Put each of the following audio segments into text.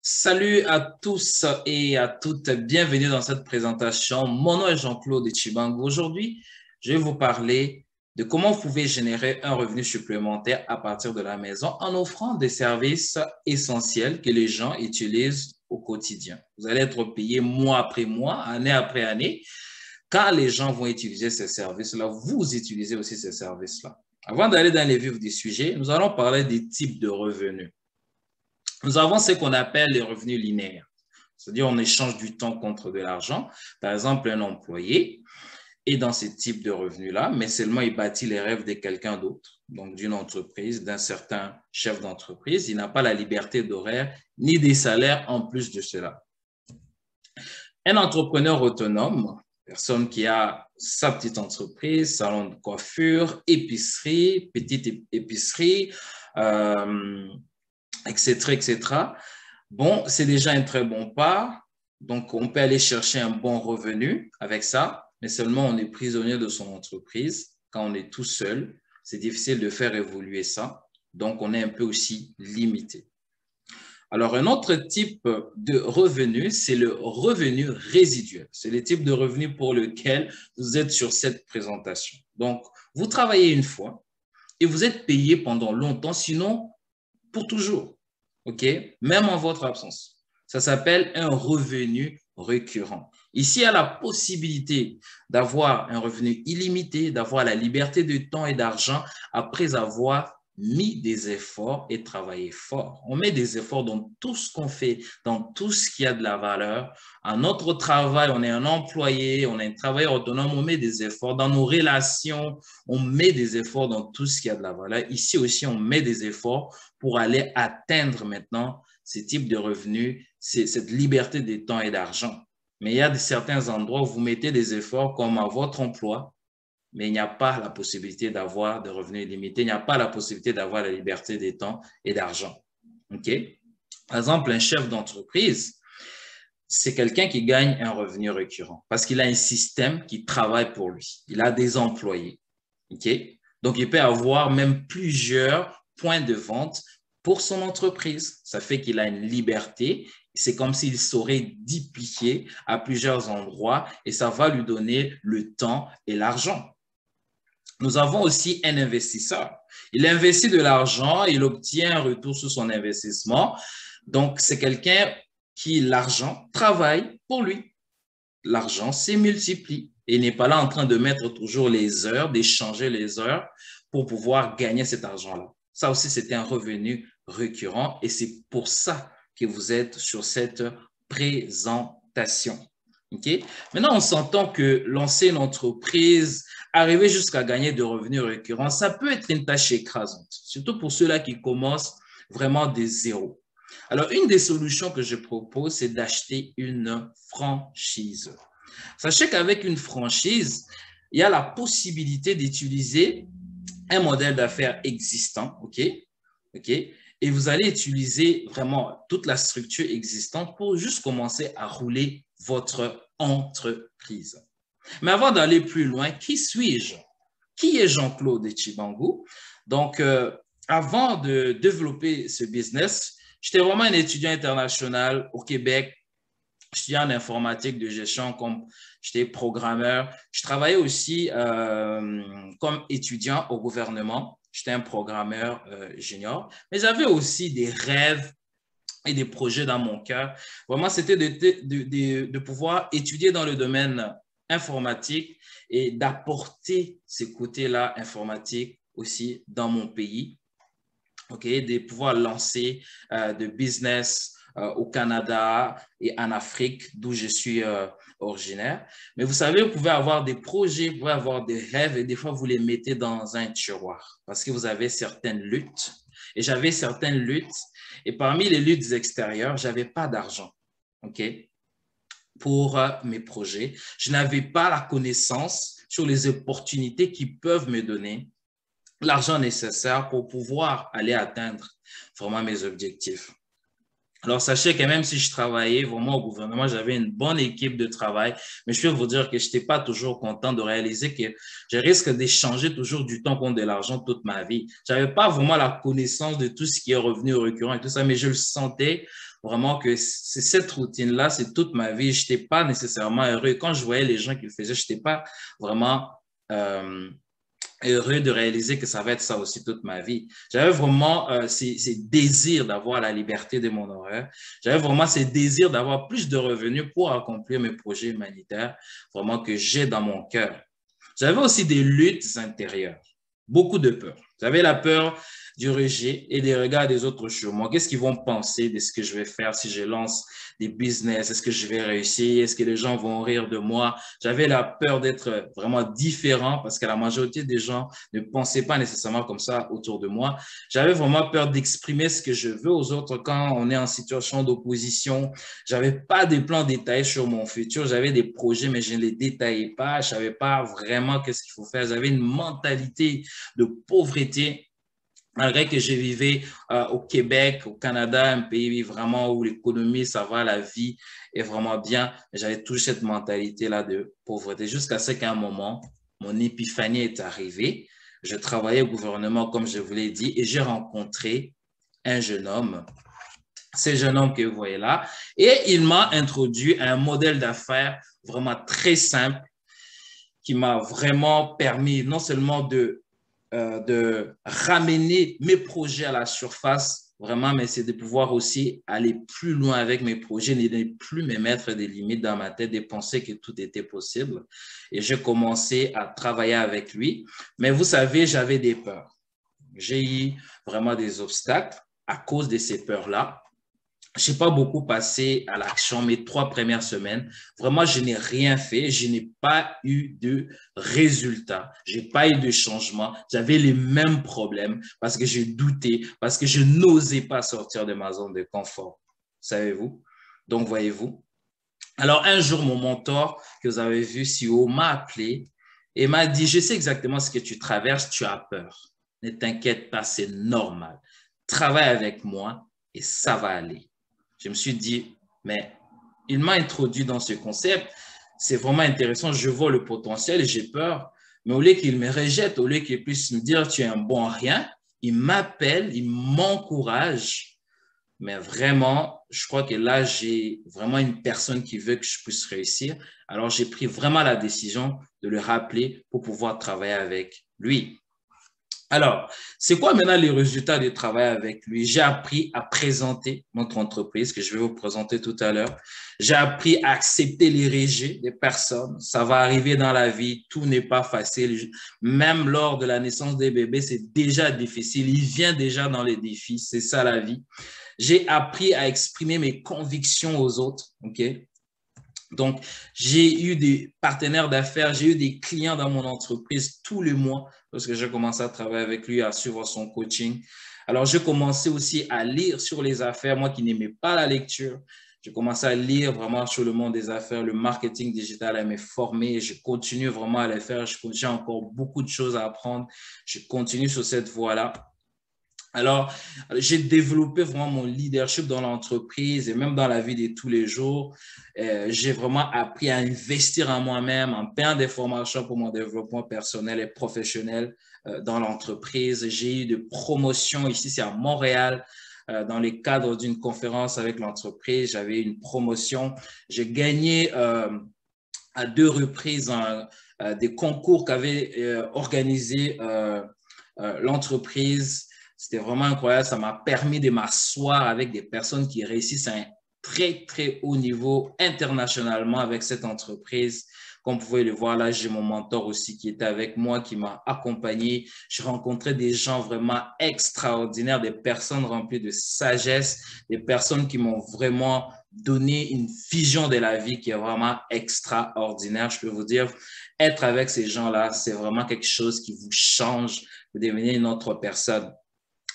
Salut à tous et à toutes, bienvenue dans cette présentation. Mon nom est Jean-Claude Chibango. Aujourd'hui, je vais vous parler de comment vous pouvez générer un revenu supplémentaire à partir de la maison en offrant des services essentiels que les gens utilisent au quotidien. Vous allez être payé mois après mois, année après année. Quand les gens vont utiliser ces services-là, vous utilisez aussi ces services-là. Avant d'aller dans les vifs du sujet, nous allons parler des types de revenus. Nous avons ce qu'on appelle les revenus linéaires, c'est-à-dire on échange du temps contre de l'argent. Par exemple, un employé est dans ce type de revenus-là, mais seulement il bâtit les rêves de quelqu'un d'autre, donc d'une entreprise, d'un certain chef d'entreprise. Il n'a pas la liberté d'horaire ni des salaires en plus de cela. Un entrepreneur autonome, personne qui a sa petite entreprise, salon de coiffure, épicerie, petite épicerie, etc., etc. Bon, c'est déjà un très bon pas. Donc, on peut aller chercher un bon revenu avec ça, mais seulement on est prisonnier de son entreprise. Quand on est tout seul, c'est difficile de faire évoluer ça. Donc, on est un peu aussi limité. Alors, un autre type de revenu, c'est le revenu résiduel. C'est le type de revenu pour lequel vous êtes sur cette présentation. Donc, vous travaillez une fois et vous êtes payé pendant longtemps, sinon pour toujours, OK? Même en votre absence. Ça s'appelle un revenu récurrent. Ici, il y a la possibilité d'avoir un revenu illimité, d'avoir la liberté de temps et d'argent après avoir mis des efforts et travaillé fort. On met des efforts dans tout ce qu'on fait, dans tout ce qui a de la valeur. À notre travail, on est un employé, on est un travailleur autonome, on met des efforts. Dans nos relations, on met des efforts dans tout ce qui a de la valeur. Ici aussi, on met des efforts pour aller atteindre maintenant ce type de revenus, cette liberté de temps et d'argent. Mais il y a certains endroits où vous mettez des efforts comme à votre emploi, mais il n'y a pas la possibilité d'avoir de revenus illimités, il n'y a pas la possibilité d'avoir la liberté de temps et d'argent. OK? Par exemple, un chef d'entreprise, c'est quelqu'un qui gagne un revenu récurrent parce qu'il a un système qui travaille pour lui. Il a des employés. OK? Donc, il peut avoir même plusieurs points de vente pour son entreprise. Ça fait qu'il a une liberté. C'est comme s'il saurait dupliquer à plusieurs endroits et ça va lui donner le temps et l'argent. Nous avons aussi un investisseur. Il investit de l'argent, il obtient un retour sur son investissement. Donc, c'est quelqu'un qui, l'argent, travaille pour lui. L'argent se multiplie et n'est pas là en train de mettre toujours les heures, d'échanger les heures pour pouvoir gagner cet argent-là. Ça aussi, c'était un revenu récurrent et c'est pour ça que vous êtes sur cette présentation. Okay? Maintenant, on s'entend que lancer une entreprise, arriver jusqu'à gagner de revenus récurrents, ça peut être une tâche écrasante, surtout pour ceux-là qui commencent vraiment des zéros. Alors, une des solutions que je propose, c'est d'acheter une franchise. Sachez qu'avec une franchise, il y a la possibilité d'utiliser un modèle d'affaires existant, OK? OK? Et vous allez utiliser vraiment toute la structure existante pour juste commencer à rouler votre entreprise. Mais avant d'aller plus loin, qui suis-je? Qui est Jean-Claude Chibangu? Donc, avant de développer ce business, j'étais vraiment un étudiant international au Québec. J'étudiais en informatique de gestion, comme j'étais programmeur. Je travaillais aussi comme étudiant au gouvernement. J'étais un programmeur junior. Mais j'avais aussi des rêves et des projets dans mon cœur. Vraiment, c'était de pouvoir étudier dans le domaine informatique et d'apporter ces côtés-là informatiques aussi dans mon pays. OK, de pouvoir lancer de business au Canada et en Afrique, d'où je suis originaire. Mais vous savez, vous pouvez avoir des projets, vous pouvez avoir des rêves et des fois, vous les mettez dans un tiroir parce que vous avez certaines luttes. Et j'avais certaines luttes. Et parmi les luttes extérieures, je n'avais pas d'argent. OK, pour mes projets. Je n'avais pas la connaissance sur les opportunités qui peuvent me donner l'argent nécessaire pour pouvoir aller atteindre vraiment mes objectifs. Alors, sachez que même si je travaillais vraiment au gouvernement, j'avais une bonne équipe de travail, mais je peux vous dire que je n'étais pas toujours content de réaliser que je risque d'échanger toujours du temps contre de l'argent toute ma vie. Je n'avais pas vraiment la connaissance de tout ce qui est revenu récurrent et tout ça, mais je le sentais vraiment que c'est cette routine-là, c'est toute ma vie. Je n'étais pas nécessairement heureux. Et quand je voyais les gens qui le faisaient, je n'étais pas vraiment heureux de réaliser que ça va être ça aussi toute ma vie. J'avais vraiment ces désirs d'avoir la liberté de mon horaire. J'avais vraiment ces désirs d'avoir plus de revenus pour accomplir mes projets humanitaires, vraiment que j'ai dans mon cœur. J'avais aussi des luttes intérieures, beaucoup de peur. J'avais la peur du rejet et des regards des autres sur moi. Qu'est-ce qu'ils vont penser de ce que je vais faire si je lance des business? Est-ce que je vais réussir? Est-ce que les gens vont rire de moi? J'avais la peur d'être vraiment différent parce que la majorité des gens ne pensaient pas nécessairement comme ça autour de moi. J'avais vraiment peur d'exprimer ce que je veux aux autres quand on est en situation d'opposition. J'avais pas de plans détaillés sur mon futur. J'avais des projets, mais je ne les détaillais pas. Je savais pas vraiment qu'est-ce qu'il faut faire. J'avais une mentalité de pauvreté. Malgré que je vivais au Québec, au Canada, un pays vraiment où l'économie, ça va, la vie est vraiment bien, j'avais toujours cette mentalité-là de pauvreté. Jusqu'à ce qu'à un moment, mon épiphanie est arrivée. Je travaillais au gouvernement, comme je vous l'ai dit, et j'ai rencontré un jeune homme. Ce jeune homme que vous voyez là, et il m'a introduit à un modèle d'affaires vraiment très simple qui m'a vraiment permis non seulement de ramener mes projets à la surface, vraiment, mais c'est de pouvoir aussi aller plus loin avec mes projets, ne plus me mettre des limites dans ma tête, de penser que tout était possible. Et j'ai commencé à travailler avec lui. Mais vous savez, j'avais des peurs. J'ai eu vraiment des obstacles à cause de ces peurs-là. Je n'ai pas beaucoup passé à l'action mes 3 premières semaines. Vraiment, je n'ai rien fait. Je n'ai pas eu de résultat. Je n'ai pas eu de changement. J'avais les mêmes problèmes parce que je doutais, parce que je n'osais pas sortir de ma zone de confort. Savez-vous? Donc, voyez-vous. Alors, un jour, mon mentor que vous avez vu si haut m'a appelé et m'a dit, je sais exactement ce que tu traverses, tu as peur. Ne t'inquiète pas, c'est normal. Travaille avec moi et ça va aller. Je me suis dit, mais il m'a introduit dans ce concept. C'est vraiment intéressant. Je vois le potentiel et j'ai peur. Mais au lieu qu'il me rejette, au lieu qu'il puisse me dire, tu es un bon à rien, il m'appelle, il m'encourage. Mais vraiment, je crois que là, j'ai vraiment une personne qui veut que je puisse réussir. Alors, j'ai pris vraiment la décision de le rappeler pour pouvoir travailler avec lui. Alors, c'est quoi maintenant les résultats du travail avec lui? J'ai appris à présenter notre entreprise que je vais vous présenter tout à l'heure. J'ai appris à accepter les rejets des personnes. Ça va arriver dans la vie. Tout n'est pas facile. Même lors de la naissance des bébés, c'est déjà difficile. Il vient déjà dans les défis. C'est ça la vie. J'ai appris à exprimer mes convictions aux autres. OK? Donc, j'ai eu des partenaires d'affaires, j'ai eu des clients dans mon entreprise tous les mois parce que j'ai commencé à travailler avec lui, à suivre son coaching. Alors, j'ai commencé aussi à lire sur les affaires, moi qui n'aimais pas la lecture. J'ai commencé à lire vraiment sur le monde des affaires, le marketing digital, à me former. Je continue vraiment à le faire. J'ai encore beaucoup de choses à apprendre. Je continue sur cette voie-là. Alors, j'ai développé vraiment mon leadership dans l'entreprise et même dans la vie de tous les jours. J'ai vraiment appris à investir en moi-même, en payant des formations pour mon développement personnel et professionnel dans l'entreprise. J'ai eu des promotions ici, c'est à Montréal, dans le cadre d'une conférence avec l'entreprise. J'avais une promotion. J'ai gagné à 2 reprises des concours qu'avait organisé l'entreprise. C'était vraiment incroyable. Ça m'a permis de m'asseoir avec des personnes qui réussissent à un très, très haut niveau internationalement avec cette entreprise. Comme vous pouvez le voir là, j'ai mon mentor aussi qui était avec moi, qui m'a accompagné. J'ai rencontré des gens vraiment extraordinaires, des personnes remplies de sagesse, des personnes qui m'ont vraiment donné une vision de la vie qui est vraiment extraordinaire. Je peux vous dire, être avec ces gens-là, c'est vraiment quelque chose qui vous change. Vous devenez une autre personne.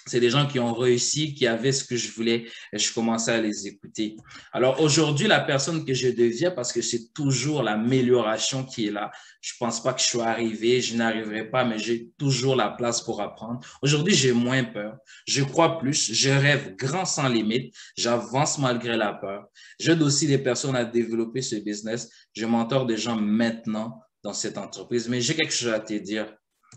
C'est des gens qui ont réussi, qui avaient ce que je voulais et je commençais à les écouter. Alors aujourd'hui, la personne que je deviens, parce que c'est toujours l'amélioration qui est là. Je ne pense pas que je suis arrivé, je n'arriverai pas, mais j'ai toujours la place pour apprendre. Aujourd'hui, j'ai moins peur. Je crois plus, je rêve grand sans limite, j'avance malgré la peur. J'aide aussi les personnes à développer ce business. Je mentor des gens maintenant dans cette entreprise. Mais j'ai quelque chose à te dire.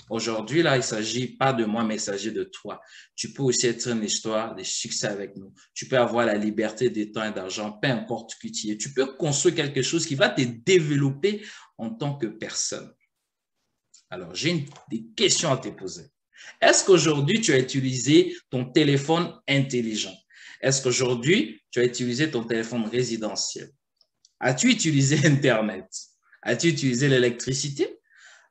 Aujourd'hui, là, il ne s'agit pas de moi, mais il s'agit de toi. Tu peux aussi être une histoire de succès avec nous. Tu peux avoir la liberté de temps et d'argent, peu importe qui tu es. Tu peux construire quelque chose qui va te développer en tant que personne. Alors, j'ai des questions à te poser. Est-ce qu'aujourd'hui, tu as utilisé ton téléphone intelligent? Est-ce qu'aujourd'hui, tu as utilisé ton téléphone résidentiel? As-tu utilisé Internet? As-tu utilisé l'électricité?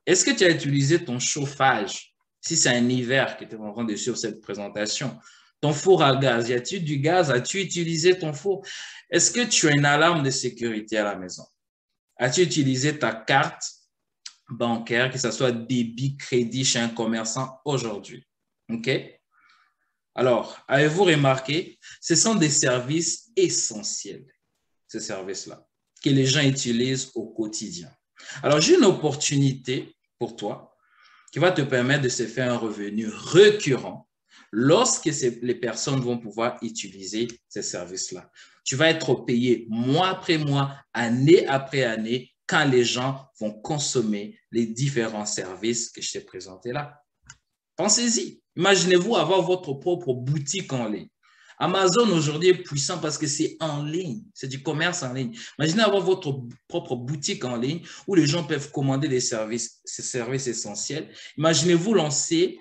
Est-ce que tu as utilisé ton chauffage? Si c'est un hiver que tu es en train de suivre cette présentation, ton four à gaz, y a-t-il du gaz? As-tu utilisé ton four? Est-ce que tu as une alarme de sécurité à la maison? As-tu utilisé ta carte bancaire, que ce soit débit, crédit chez un commerçant aujourd'hui? OK? Alors, avez-vous remarqué, ce sont des services essentiels, ces services-là, que les gens utilisent au quotidien. Alors, j'ai une opportunité pour toi qui va te permettre de se faire un revenu récurrent lorsque les personnes vont pouvoir utiliser ces services-là. Tu vas être payé mois après mois, année après année, quand les gens vont consommer les différents services que je t'ai présentés là. Pensez-y. Imaginez-vous avoir votre propre boutique en ligne. Amazon aujourd'hui est puissant parce que c'est en ligne, c'est du commerce en ligne. Imaginez avoir votre propre boutique en ligne où les gens peuvent commander des services, ces services essentiels. Imaginez-vous lancer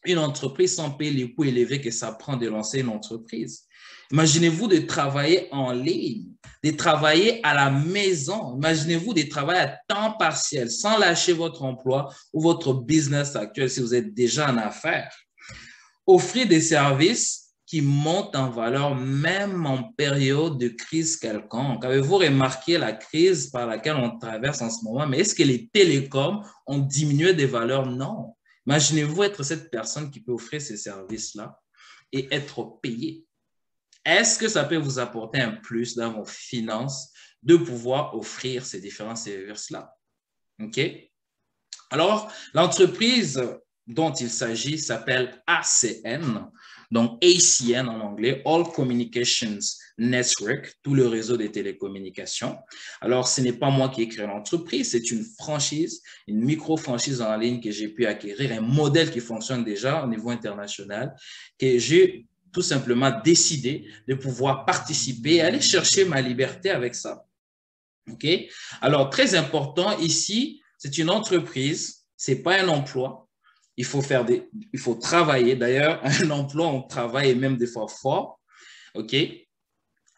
une entreprise sans payer les coûts élevés que ça prend de lancer une entreprise. Imaginez-vous de travailler en ligne, de travailler à la maison. Imaginez-vous de travailler à temps partiel sans lâcher votre emploi ou votre business actuel si vous êtes déjà en affaires. Offrir des services qui montent en valeur même en période de crise quelconque. Avez-vous remarqué la crise par laquelle on traverse en ce moment? Mais est-ce que les télécoms ont diminué de valeur? Non. Imaginez-vous être cette personne qui peut offrir ces services-là et être payé. Est-ce que ça peut vous apporter un plus dans vos finances de pouvoir offrir ces différents services-là? OK? Alors, l'entreprise dont il s'agit s'appelle ACN, donc ACN en anglais, All Communications Network, tout le réseau des télécommunications. Alors, ce n'est pas moi qui ai créé l'entreprise, c'est une franchise, une micro-franchise en ligne que j'ai pu acquérir, un modèle qui fonctionne déjà au niveau international, que j'ai tout simplement décidé de pouvoir participer et aller chercher ma liberté avec ça. OK? Alors, très important ici, c'est une entreprise, ce n'est pas un emploi. Il faut travailler. D'ailleurs, un emploi, on travaille et même des fois fort. OK?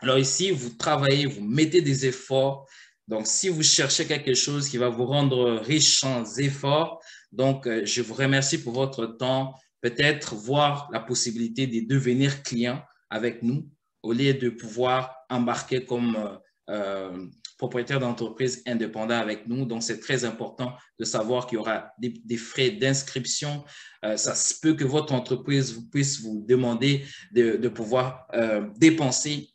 Alors ici, vous travaillez, vous mettez des efforts. Donc, si vous cherchez quelque chose qui va vous rendre riche sans effort, donc je vous remercie pour votre temps. Peut-être voir la possibilité de devenir client avec nous au lieu de pouvoir embarquer comme propriétaire d'entreprise indépendant avec nous. Donc, c'est très important de savoir qu'il y aura des frais d'inscription. Ça se peut que votre entreprise puisse vous demander de pouvoir dépenser.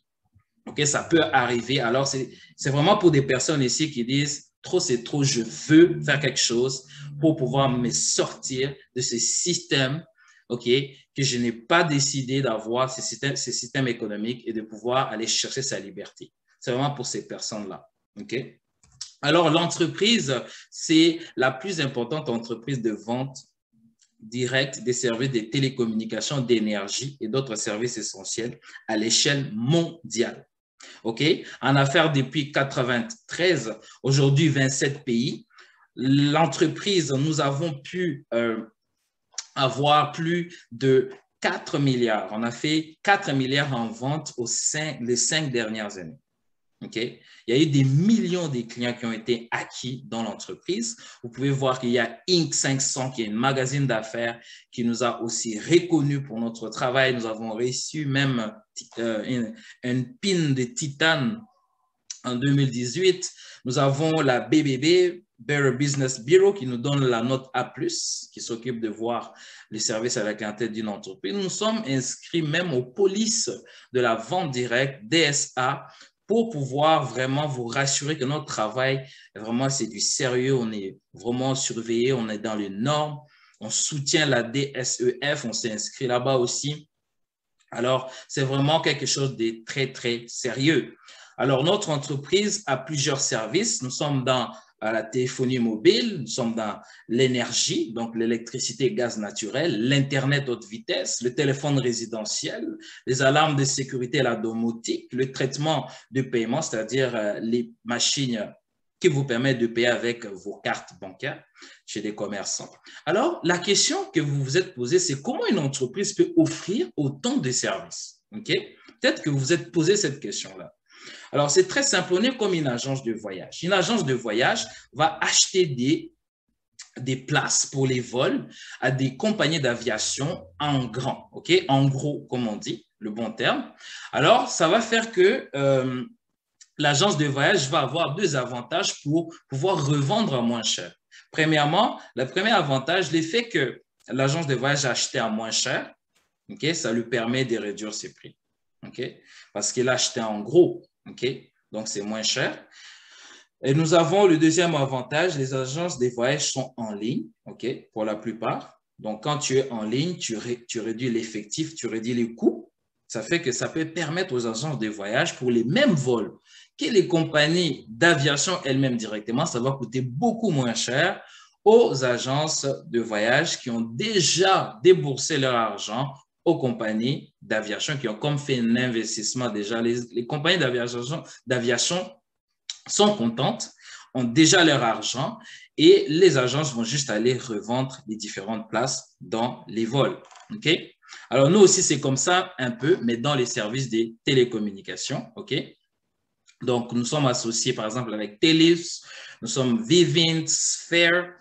OK, ça peut arriver. Alors, c'est vraiment pour des personnes ici qui disent trop, c'est trop, je veux faire quelque chose pour pouvoir me sortir de ce système, OK, que je n'ai pas décidé d'avoir, ce système économique et de pouvoir aller chercher sa liberté. C'est vraiment pour ces personnes-là. OK? Alors, l'entreprise, c'est la plus importante entreprise de vente directe des services de télécommunications, d'énergie et d'autres services essentiels à l'échelle mondiale. OK? En affaires depuis 1993, aujourd'hui 27 pays. L'entreprise, nous avons pu avoir plus de 4 milliards. On a fait 4 milliards en vente les 5 dernières années. Okay? Il y a eu des millions de clients qui ont été acquis dans l'entreprise. Vous pouvez voir qu'il y a Inc 500, qui est un magazine d'affaires qui nous a aussi reconnus pour notre travail. Nous avons reçu même une pin de titane en 2018. Nous avons la BBB, Better Business Bureau, qui nous donne la note A+, qui s'occupe de voir les services à la clientèle d'une entreprise. Nous sommes inscrits même aux polices de la vente directe, DSA, pour pouvoir vraiment vous rassurer que notre travail, vraiment, c'est du sérieux, on est vraiment surveillé, on est dans les normes, on soutient la DSEF, on s'est inscrit là-bas aussi. Alors, c'est vraiment quelque chose de très, très sérieux. Alors, notre entreprise a plusieurs services. Nous sommes dans à la téléphonie mobile, nous sommes dans l'énergie, donc l'électricité, gaz naturel, l'Internet haute vitesse, le téléphone résidentiel, les alarmes de sécurité et la domotique, le traitement de paiement, c'est-à-dire les machines qui vous permettent de payer avec vos cartes bancaires chez des commerçants. Alors, la question que vous vous êtes posée, c'est comment une entreprise peut offrir autant de services? Okay? Peut-être que vous vous êtes posé cette question-là. Alors, c'est très simple, on est comme une agence de voyage. Une agence de voyage va acheter des places pour les vols à des compagnies d'aviation en grand, ok, en gros, comme on dit, le bon terme. Alors, ça va faire que l'agence de voyage va avoir deux avantages pour pouvoir revendre à moins cher. Premièrement, le premier avantage, l'effet que l'agence de voyage a acheté à moins cher, ok, ça lui permet de réduire ses prix, ok, parce qu'il a acheté en gros, ok, donc c'est moins cher. Et nous avons le deuxième avantage, les agences de voyage sont en ligne, ok, pour la plupart. Donc, quand tu es en ligne, tu réduis l'effectif, tu réduis les coûts. Ça fait que ça peut permettre aux agences de voyage pour les mêmes vols que les compagnies d'aviation elles-mêmes directement, ça va coûter beaucoup moins cher aux agences de voyage qui ont déjà déboursé leur argent aux compagnies d'aviation qui ont comme fait un investissement déjà. Les compagnies d'aviation sont contentes, ont déjà leur argent et les agences vont juste aller revendre les différentes places dans les vols. OK? Alors, nous aussi, c'est comme ça un peu, mais dans les services des télécommunications. OK? Donc, nous sommes associés, par exemple, avec Telus, nous sommes Vivint, Sphere,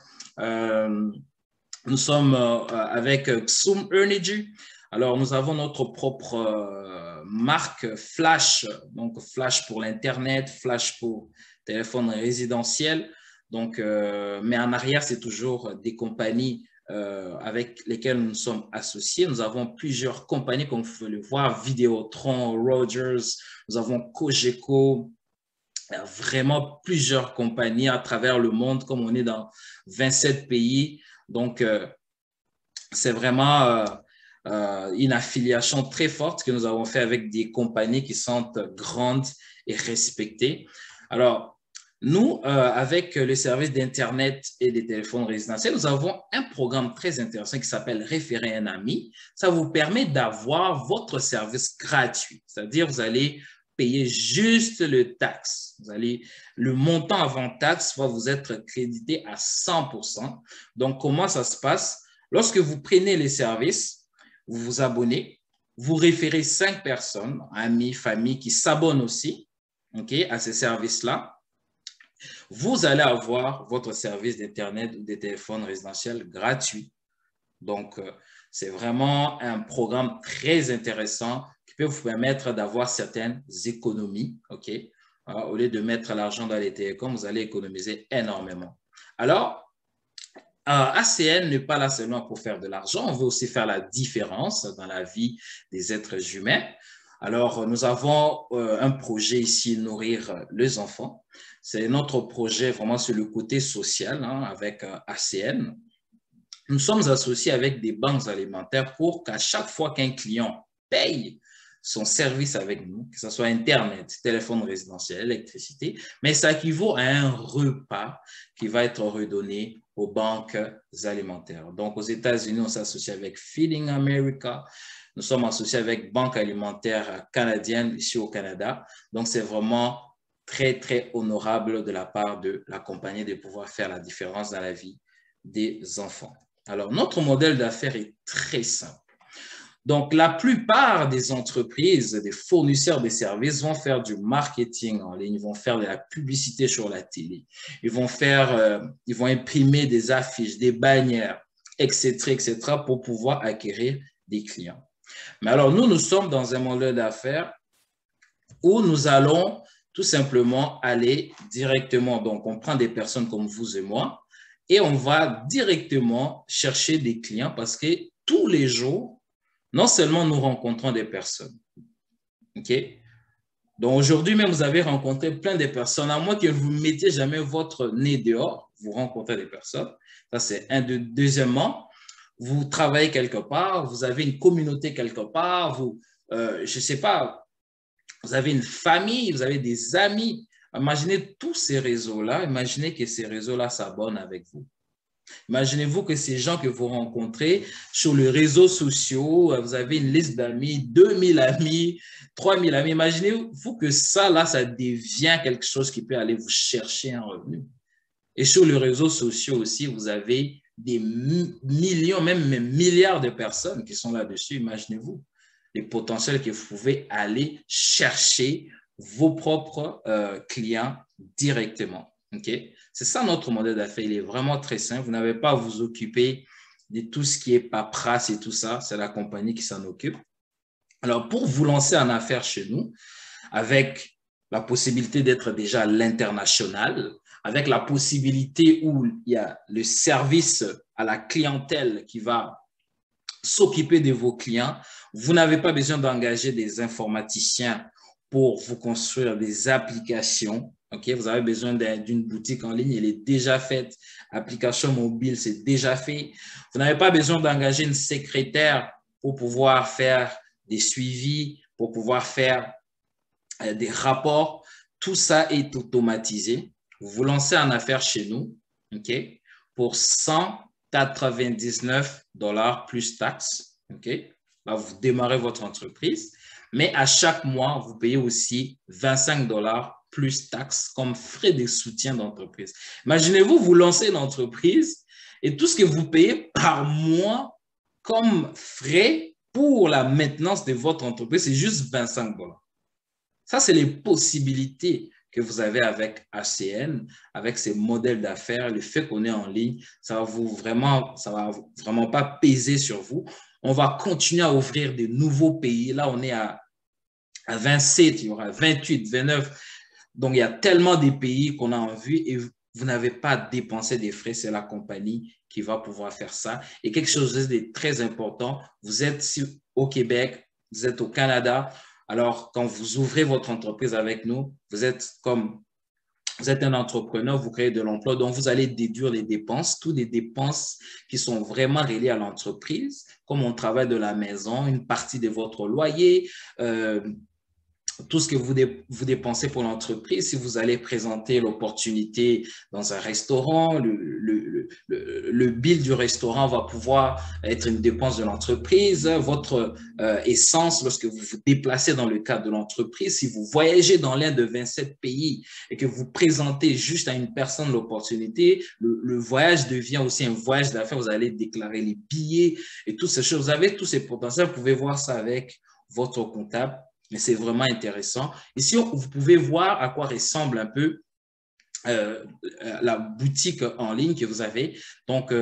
nous sommes avec Xum Energy. Alors, nous avons notre propre marque Flash, donc Flash pour l'Internet, Flash pour téléphone résidentiel. Donc, mais en arrière, c'est toujours des compagnies avec lesquelles nous sommes associés. Nous avons plusieurs compagnies, comme vous pouvez le voir, Vidéotron, Rogers, nous avons Cogeco, vraiment plusieurs compagnies à travers le monde, comme on est dans 27 pays. Donc, c'est vraiment une affiliation très forte que nous avons fait avec des compagnies qui sont grandes et respectées. Alors, nous, avec le service d'Internet et des téléphones résidentiels, nous avons un programme très intéressant qui s'appelle Référer un ami. Ça vous permet d'avoir votre service gratuit, c'est-à-dire vous allez payer juste le taxe. Le montant avant taxe va vous être crédité à 100%. Donc, comment ça se passe? Lorsque vous prenez les services, vous vous abonnez, vous référez 5 personnes, amis, famille, qui s'abonnent aussi, okay, à ces services-là. Vous allez avoir votre service d'Internet ou de téléphone résidentiel gratuit. Donc, c'est vraiment un programme très intéressant qui peut vous permettre d'avoir certaines économies. OK? Au lieu de mettre l'argent dans les télécoms, vous allez économiser énormément. Alors, ACN n'est pas là seulement pour faire de l'argent, on veut aussi faire la différence dans la vie des êtres humains. Alors, nous avons un projet ici, Nourrir les enfants. C'est notre projet vraiment sur le côté social avec ACN. Nous sommes associés avec des banques alimentaires pour qu'à chaque fois qu'un client paye son service avec nous, que ce soit Internet, téléphone résidentiel, électricité, mais ça équivaut à un repas qui va être redonné aux banques alimentaires. Donc, aux États-Unis, on s'associe avec Feeding America. Nous sommes associés avec Banque alimentaire canadienne ici au Canada. Donc, c'est vraiment très, très honorable de la part de la compagnie de pouvoir faire la différence dans la vie des enfants. Alors, notre modèle d'affaires est très simple. Donc, la plupart des entreprises, des fournisseurs de services vont faire du marketing en ligne, ils vont faire de la publicité sur la télé, ils vont imprimer des affiches, des bannières, etc., pour pouvoir acquérir des clients. Mais alors, nous sommes dans un modèle d'affaires où nous allons tout simplement aller directement. Donc, on prend des personnes comme vous et moi et on va directement chercher des clients parce que tous les jours, non seulement nous rencontrons des personnes, OK? Donc, aujourd'hui même, vous avez rencontré plein de personnes. À moins que vous ne mettiez jamais votre nez dehors, vous rencontrez des personnes. Ça, c'est un. Deuxièmement, vous travaillez quelque part, vous avez une communauté quelque part, je ne sais pas, vous avez une famille, vous avez des amis Imaginez tous ces réseaux-là, imaginez que ces réseaux-là s'abonnent avec vous. Imaginez-vous que ces gens que vous rencontrez sur les réseaux sociaux, vous avez une liste d'amis, 2000 amis, 3000 amis. Imaginez-vous que ça, là, ça devient quelque chose qui peut aller vous chercher un revenu. Et sur les réseaux sociaux aussi, vous avez des millions, même milliards de personnes qui sont là-dessus. Imaginez-vous les potentiels que vous pouvez aller chercher vos propres clients directement. Okay? C'est ça notre modèle d'affaires. Il est vraiment très simple. Vous n'avez pas à vous occuper de tout ce qui est paperasse et tout ça. C'est la compagnie qui s'en occupe. Alors, pour vous lancer en affaires chez nous, avec la possibilité d'être déjà à l'international, avec la possibilité où il y a le service à la clientèle qui va s'occuper de vos clients, vous n'avez pas besoin d'engager des informaticiens pour vous construire des applications. Okay? Vous avez besoin d'une boutique en ligne, elle est déjà faite. Application mobile, c'est déjà fait. Vous n'avez pas besoin d'engager une secrétaire pour pouvoir faire des suivis, pour pouvoir faire des rapports. Tout ça est automatisé. Vous vous lancez en affaires chez nous, okay, pour 199 $ plus taxes. Okay? Là, vous démarrez votre entreprise, mais à chaque mois, vous payez aussi 25 $ plus taxes comme frais de soutien d'entreprise. Imaginez-vous, vous lancez une entreprise et tout ce que vous payez par mois comme frais pour la maintenance de votre entreprise, c'est juste 25 $. Ça, c'est les possibilités que vous avez avec HCN, avec ces modèles d'affaires. Le fait qu'on est en ligne, ça va vraiment pas peser sur vous. On va continuer à ouvrir de nouveaux pays. Là, on est à 27, il y aura 28, 29. Donc, il y a tellement de pays qu'on a en vue et vous n'avez pas dépensé des frais. C'est la compagnie qui va pouvoir faire ça. Et quelque chose de très important, vous êtes au Québec, vous êtes au Canada. Alors, quand vous ouvrez votre entreprise avec nous, vous êtes un entrepreneur, vous créez de l'emploi, donc vous allez déduire les dépenses, toutes les dépenses qui sont vraiment reliées à l'entreprise, comme on travaille de la maison, une partie de votre loyer, tout ce que vous dépensez pour l'entreprise. Si vous allez présenter l'opportunité dans un restaurant, le bill du restaurant va pouvoir être une dépense de l'entreprise. Votre essence, lorsque vous vous déplacez dans le cadre de l'entreprise, si vous voyagez dans l'un de 27 pays et que vous présentez juste à une personne l'opportunité, le voyage devient aussi un voyage d'affaires. Vous allez déclarer les billets et toutes ces choses. Vous avez tous ces potentiels. Vous pouvez voir ça avec votre comptable. Mais c'est vraiment intéressant. Ici, vous pouvez voir à quoi ressemble un peu la boutique en ligne que vous avez. Donc,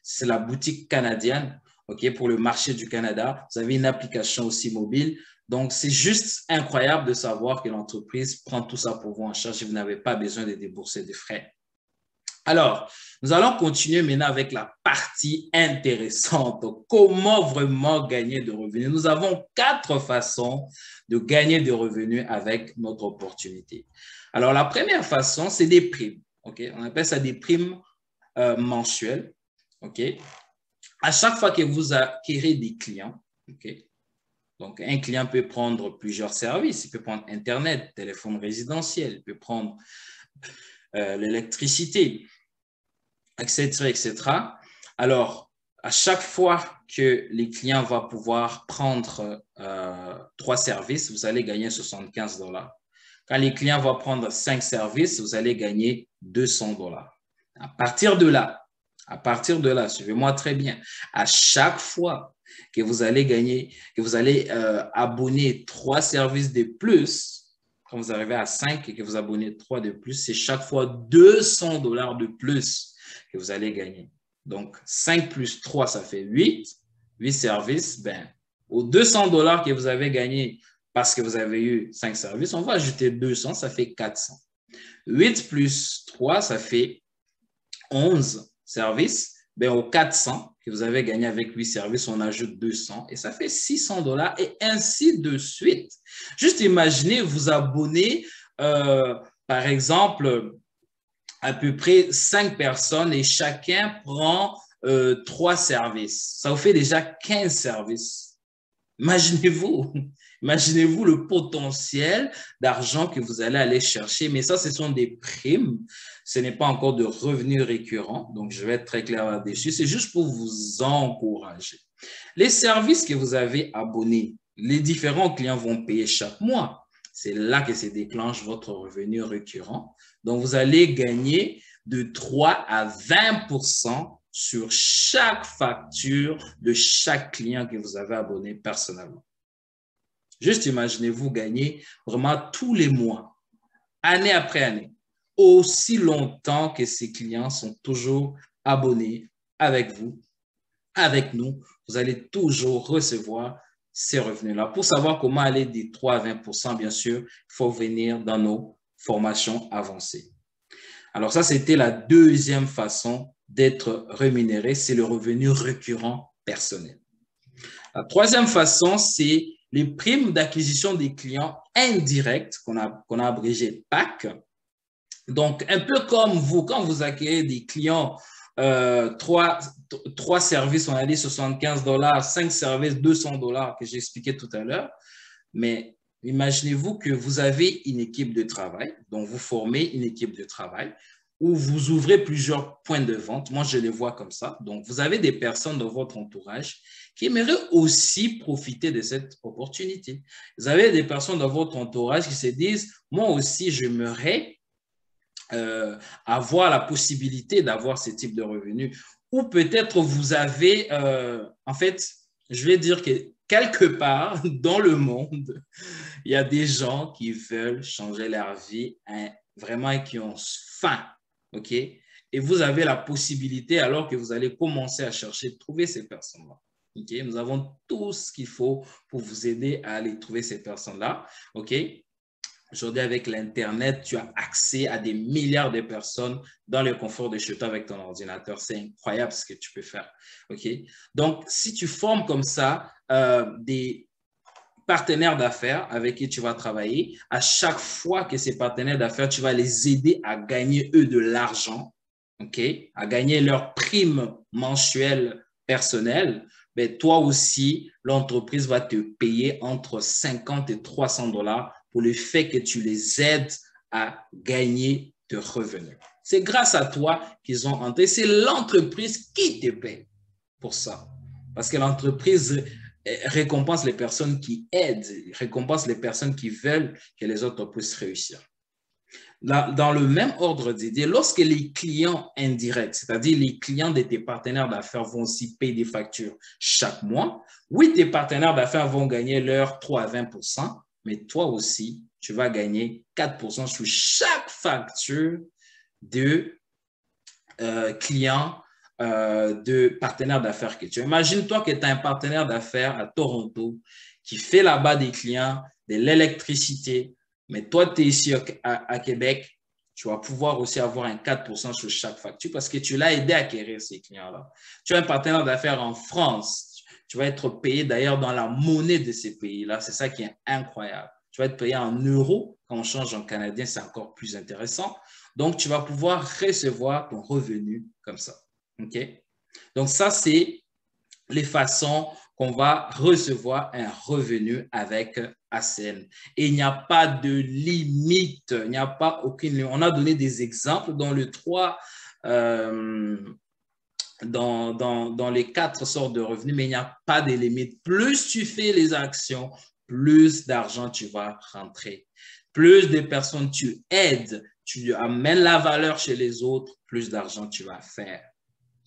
c'est la boutique canadienne, okay, pour le marché du Canada. Vous avez une application aussi mobile. Donc, c'est juste incroyable de savoir que l'entreprise prend tout ça pour vous en charge et vous n'avez pas besoin de débourser des frais. Alors, nous allons continuer maintenant avec la partie intéressante. Comment vraiment gagner de revenus? Nous avons 4 façons de gagner de revenus avec notre opportunité. Alors, la première façon, c'est des primes. Okay? On appelle ça des primes mensuelles. Okay? À chaque fois que vous acquérez des clients, okay? Donc un client peut prendre plusieurs services. Il peut prendre Internet, téléphone résidentiel, il peut prendre l'électricité, etc., etc. Alors, à chaque fois que les clients vont pouvoir prendre 3 services, vous allez gagner 75 $. Quand les clients vont prendre 5 services, vous allez gagner 200 $. À partir de là, suivez-moi très bien, à chaque fois que vous allez gagner, que vous allez abonner 3 services de plus, quand vous arrivez à 5 et que vous abonnez 3 de plus, c'est chaque fois 200 $ de plus que vous allez gagner. Donc, 5 plus 3, ça fait 8. 8 services, aux 200 $ que vous avez gagné parce que vous avez eu 5 services, on va ajouter 200, ça fait 400. 8 plus 3, ça fait 11 services. Aux 400 que vous avez gagné avec 8 services, on ajoute 200 et ça fait 600 $ et ainsi de suite. Juste imaginez vous abonner, par exemple, à peu près 5 personnes et chacun prend 3 services. Ça vous fait déjà 15 services. Imaginez-vous, Imaginez-vous le potentiel d'argent que vous allez aller chercher. Mais ça, ce sont des primes. Ce n'est pas encore de revenus récurrents. Donc, je vais être très clair là-dessus. C'est juste pour vous encourager. Les services que vous avez abonnés, les différents clients vont payer chaque mois. C'est là que se déclenche votre revenu récurrent. Donc, vous allez gagner de 3 à 20% sur chaque facture de chaque client que vous avez abonné personnellement. Juste imaginez-vous gagner vraiment tous les mois, année après année, aussi longtemps que ces clients sont toujours abonnés avec vous, avec nous. Vous allez toujours recevoir ces revenus-là. Pour savoir comment aller des 3 à 20%, bien sûr, il faut venir dans nos formations avancées. Alors ça, c'était la deuxième façon d'être rémunéré, c'est le revenu récurrent personnel. La troisième façon, c'est les primes d'acquisition des clients indirects, qu'on a abrégé PAC. Donc, un peu comme vous, quand vous acquérez des clients, trois services, on a dit 75 $, 5 services, 200 $, que j'ai expliqué tout à l'heure. Mais imaginez-vous que vous avez une équipe de travail, donc vous formez une équipe de travail où vous ouvrez plusieurs points de vente. Moi, je les vois comme ça. Donc, vous avez des personnes dans votre entourage qui aimeraient aussi profiter de cette opportunité. Vous avez des personnes dans votre entourage qui se disent, moi aussi, j'aimerais avoir la possibilité d'avoir ce type de revenus. Ou peut-être vous avez, en fait, je vais dire que quelque part dans le monde, il y a des gens qui veulent changer leur vie, hein, vraiment, et qui ont faim, OK? Et vous avez la possibilité, alors que vous allez commencer à chercher, trouver ces personnes-là. OK? Nous avons tout ce qu'il faut pour vous aider à aller trouver ces personnes-là. OK? Aujourd'hui, avec l'Internet, tu as accès à des milliards de personnes dans le confort de chez toi avec ton ordinateur. C'est incroyable ce que tu peux faire. OK? Donc, si tu formes comme ça des partenaires d'affaires avec qui tu vas travailler, à chaque fois que ces partenaires d'affaires, tu vas les aider à gagner, eux, de l'argent, OK? À gagner leur prime mensuelle personnelle, mais toi aussi, l'entreprise va te payer entre 50 et 300 $ pour le fait que tu les aides à gagner de revenus. C'est grâce à toi qu'ils ont entré. C'est l'entreprise qui te paye pour ça. Parce que l'entreprise récompense les personnes qui aident, récompense les personnes qui veulent que les autres puissent réussir. Dans le même ordre d'idée, lorsque les clients indirects, c'est-à-dire les clients de tes partenaires d'affaires vont aussi payer des factures chaque mois, oui, tes partenaires d'affaires vont gagner leur 3 à 20%, mais toi aussi, tu vas gagner 4% sur chaque facture de clients, de partenaires d'affaires que tu as. Imagine-toi que tu as un partenaire d'affaires à Toronto qui fait là-bas des clients, de l'électricité, mais toi, tu es ici à Québec, tu vas pouvoir aussi avoir un 4% sur chaque facture parce que tu l'as aidé à acquérir ces clients-là. Tu as un partenaire d'affaires en France, tu vas être payé d'ailleurs dans la monnaie de ces pays-là. C'est ça qui est incroyable. Tu vas être payé en euros. Quand on change en canadien, c'est encore plus intéressant. Donc, tu vas pouvoir recevoir ton revenu comme ça. OK? Donc, ça, c'est les façons qu'on va recevoir un revenu avec ACN. Et il n'y a pas de limite, il n'y a pas aucune limite. On a donné des exemples dans le 3, dans les 4 sortes de revenus, mais il n'y a pas de limite. Plus tu fais les actions, plus d'argent tu vas rentrer. Plus de personnes tu aides, tu amènes la valeur chez les autres, plus d'argent tu vas faire.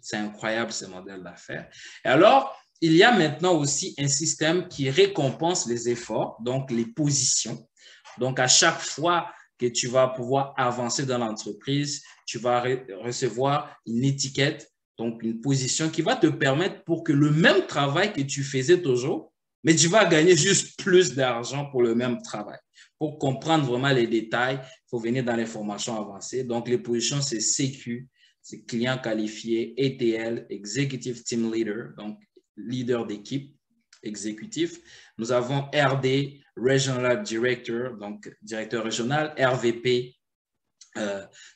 C'est incroyable ce modèle d'affaires. Et alors, il y a maintenant aussi un système qui récompense les efforts, donc les positions. Donc, à chaque fois que tu vas pouvoir avancer dans l'entreprise, tu vas recevoir une étiquette, donc une position qui va te permettre pour que le même travail que tu faisais toujours, mais tu vas gagner juste plus d'argent pour le même travail. Pour comprendre vraiment les détails, il faut venir dans les formations avancées. Donc, les positions, c'est CQ, c'est client qualifié, ETL, Executive Team Leader, donc leader d'équipe exécutif. Nous avons RD, Regional Director, donc directeur régional, RVP,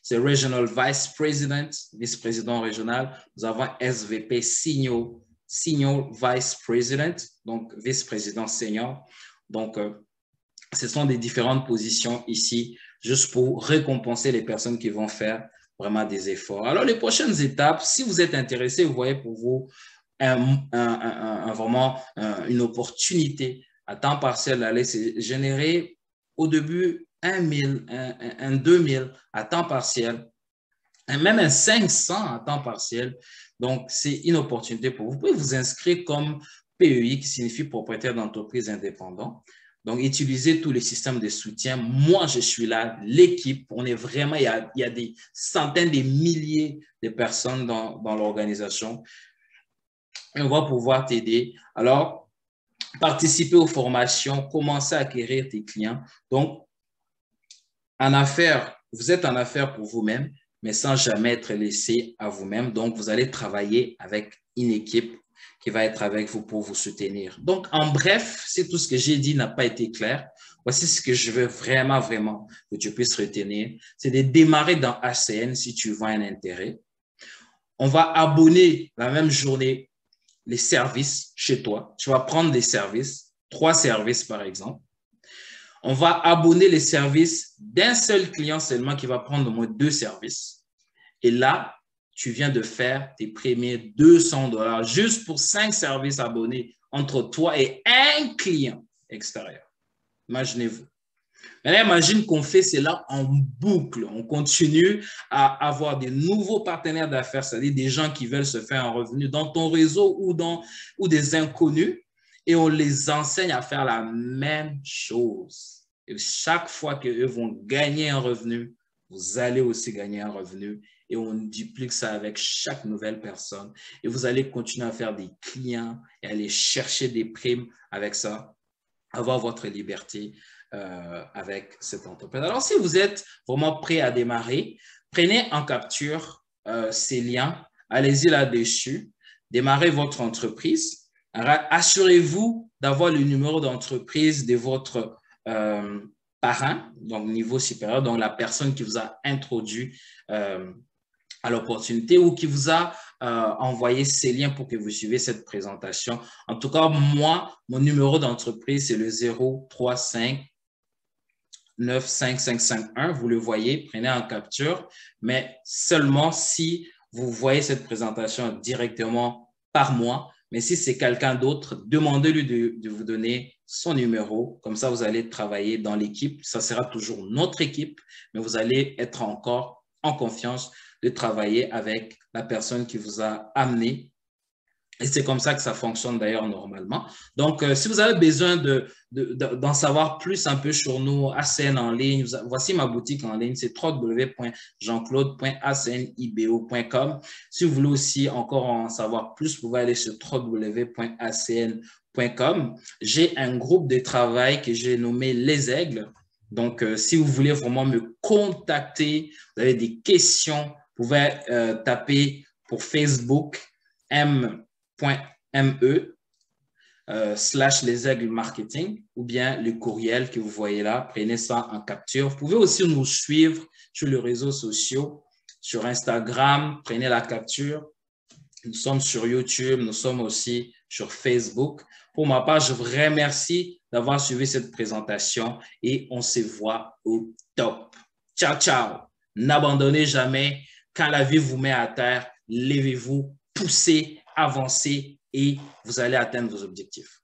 c'est Regional Vice President, vice-président régional. Nous avons SVP, Senior Vice President, donc vice-président senior. Donc, ce sont des différentes positions ici, juste pour récompenser les personnes qui vont faire vraiment des efforts. Alors, les prochaines étapes, si vous êtes intéressé, vous voyez pour vous vraiment une opportunité à temps partiel d'aller générer au début 1 000, 2 000 à temps partiel, même un 500 à temps partiel. Donc, c'est une opportunité pour vous. Vous pouvez vous inscrire comme PEI, qui signifie propriétaire d'entreprise indépendant. Donc, utilisez tous les systèmes de soutien. Moi, je suis là, l'équipe, on est vraiment, il y a des centaines, des milliers de personnes dans l'organisation. On va pouvoir t'aider. Alors, participer aux formations, commencer à acquérir tes clients. Donc, en affaires, vous êtes en affaires pour vous-même, mais sans jamais être laissé à vous-même. Donc, vous allez travailler avec une équipe qui va être avec vous pour vous soutenir. Donc, en bref, si tout ce que j'ai dit n'a pas été clair, voici ce que je veux vraiment, vraiment que tu puisses retenir. C'est de démarrer dans HCN si tu vois un intérêt. On va abonner la même journée les services chez toi. Tu vas prendre des services, 3 services par exemple. On va abonner les services d'un seul client seulement qui va prendre au moins 2 services. Et là, tu viens de faire tes premiers 200 $ juste pour 5 services abonnés entre toi et un client extérieur. Imaginez-vous. Maintenant, imagine qu'on fait cela en boucle. On continue à avoir des nouveaux partenaires d'affaires, c'est-à-dire des gens qui veulent se faire un revenu dans ton réseau ou des inconnus, et on les enseigne à faire la même chose. Et chaque fois qu'eux vont gagner un revenu, vous allez aussi gagner un revenu. Et on duplique ça avec chaque nouvelle personne. Et vous allez continuer à faire des clients et aller chercher des primes avec ça, avoir votre liberté avec cette entreprise. Alors, si vous êtes vraiment prêt à démarrer, prenez en capture ces liens, allez-y là-dessus, démarrez votre entreprise. Assurez-vous d'avoir le numéro d'entreprise de votre parrain, donc niveau supérieur, donc la personne qui vous a introduit à l'opportunité ou qui vous a envoyé ces liens pour que vous suiviez cette présentation. En tout cas, moi, mon numéro d'entreprise, c'est le 035 95551. Vous le voyez, prenez en capture, mais seulement si vous voyez cette présentation directement par moi. Mais si c'est quelqu'un d'autre, demandez-lui de vous donner son numéro. Comme ça, vous allez travailler dans l'équipe. Ça sera toujours notre équipe, mais vous allez être encore en confiance de travailler avec la personne qui vous a amené. Et c'est comme ça que ça fonctionne d'ailleurs normalement. Donc, si vous avez besoin d'en savoir plus un peu sur nous, ACN en ligne, voici ma boutique en ligne, c'est www.jeanclaude.acnibo.com. Si vous voulez aussi encore en savoir plus, vous pouvez aller sur www.acn.com. J'ai un groupe de travail que j'ai nommé Les Aigles. Donc, si vous voulez vraiment me contacter, vous avez des questions, vous pouvez taper pour Facebook m.me / les aigles marketing ou bien le courriel que vous voyez là, prenez ça en capture. Vous pouvez aussi nous suivre sur les réseaux sociaux, sur Instagram, prenez la capture. Nous sommes sur YouTube, nous sommes aussi sur Facebook. Pour ma part, je vous remercie d'avoir suivi cette présentation et on se voit au top. Ciao, ciao. N'abandonnez jamais. Quand la vie vous met à terre, levez-vous, poussez, avancez et vous allez atteindre vos objectifs.